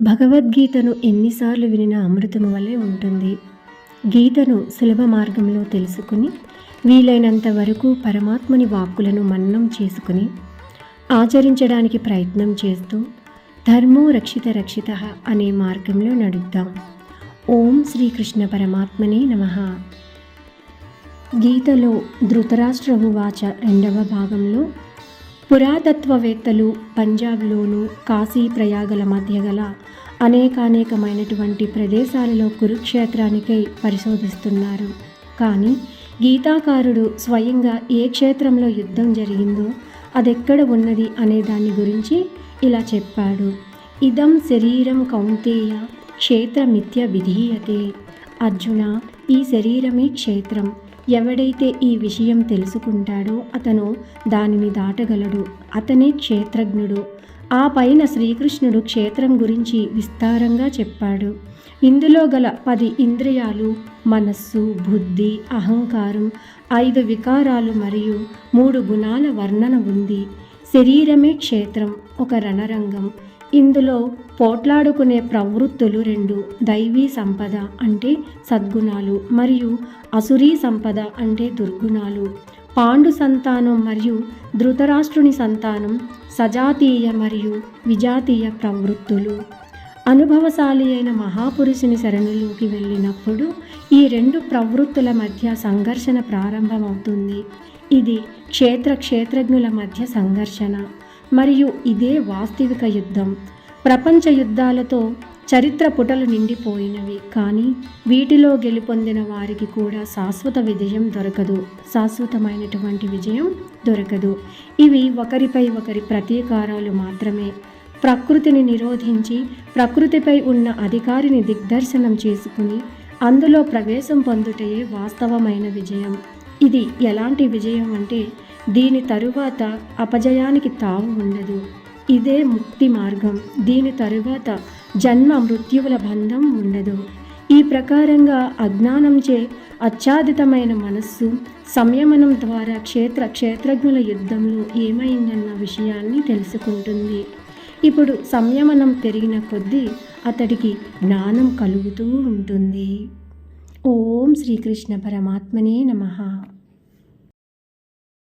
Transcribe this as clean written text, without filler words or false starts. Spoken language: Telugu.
భగవద్గీతను ఎన్నిసార్లు వినినా అమృతము వలె ఉంటుంది. గీతను సులభ మార్గంలో తెలుసుకుని వీలైనంత వరకు పరమాత్మని వాక్కులను మననం చేసుకుని ఆచరించడానికి ప్రయత్నం చేస్తూ ధర్మో రక్షిత రక్షిత అనే మార్గంలో నడుద్దాం. ఓం శ్రీకృష్ణ పరమాత్మనే నమః. గీతలో ధృతరాష్ట్రఉవాచ 2వ భాగంలో పురాతత్వవేత్తలు పంజాబ్లోను కాశీ ప్రయాగల మధ్య గల అనేకమైనటువంటి ప్రదేశాలలో కురుక్షేత్రానికై పరిశోధిస్తున్నారు. కానీ గీతాకారుడు స్వయంగా ఏ క్షేత్రంలో యుద్ధం జరిగిందో అదెక్కడ ఉన్నది అనే దాని గురించి ఇలా చెప్పాడు. ఇదం శరీరం కౌంతేయ క్షేత్రమిత్య విధీయతే. అర్జున, ఈ శరీరమే క్షేత్రం. ఎవడైతే ఈ విషయం తెలుసుకుంటాడో అతను దానిని దాటగలడు. అతనే క్షేత్రజ్ఞుడు. ఆ పైన శ్రీకృష్ణుడు క్షేత్రం గురించి విస్తారంగా చెప్పాడు. ఇందులో గల 10 ఇంద్రియాలు, మనస్సు, బుద్ధి, అహంకారం, 5 వికారాలు మరియు 3 గుణాల వర్ణన ఉంది. శరీరమే క్షేత్రం, ఒక రణరంగం. ఇందులో పోట్లాడుకునే ప్రవృత్తులు 2: దైవీ సంపద అంటే సద్గుణాలు మరియు అసురీ సంపద అంటే దుర్గుణాలు. పాండు సంతానం మరియు ధృతరాష్ట్రుని సంతానం సజాతీయ మరియు విజాతీయ ప్రవృత్తులు. అనుభవశాలి అయిన మహాపురుషుని శరణులోకి వెళ్ళినప్పుడు ఈ 2 ప్రవృత్తుల మధ్య సంఘర్షణ ప్రారంభమవుతుంది. ఇది క్షేత్రజ్ఞుల మధ్య సంఘర్షణ మరియు ఇదే వాస్తవిక యుద్ధం. ప్రపంచ యుద్ధాలతో చరిత్ర పుటలు నిండిపోయినవి. కానీ వీటిలో గెలుపొందిన వారికి కూడా శాశ్వత విజయం దొరకదు. శాశ్వతమైనటువంటి విజయం దొరకదు. ఇవి ఒకరిపై ఒకరి ప్రతీకారాలు మాత్రమే. ప్రకృతిని నిరోధించి ప్రకృతిపై ఉన్న అధికారిని దిగ్దర్శనం చేసుకుని అందులో ప్రవేశం పొందుటయే వాస్తవమైన విజయం. ఇది ఎలాంటి విజయం అంటే దీని తరువాత అపజయానికి తావు ఉండదు. ఇదే ముక్తి మార్గం. దీని తరువాత జన్మ మృత్యువుల బంధం ఉండదు. ఈ ప్రకారంగా అజ్ఞానంచే ఆచ్ఛాదితమైన మనస్సు సంయమనం ద్వారా క్షేత్రజ్ఞుల యుద్ధంలో ఏమైందన్న విషయాన్ని తెలుసుకుంటుంది. ఇప్పుడు సంయమనం పెరిగిన కొద్దీ అతడికి జ్ఞానం కలుగుతూ ఉంటుంది. ఓం శ్రీకృష్ణ పరమాత్మనే నమః.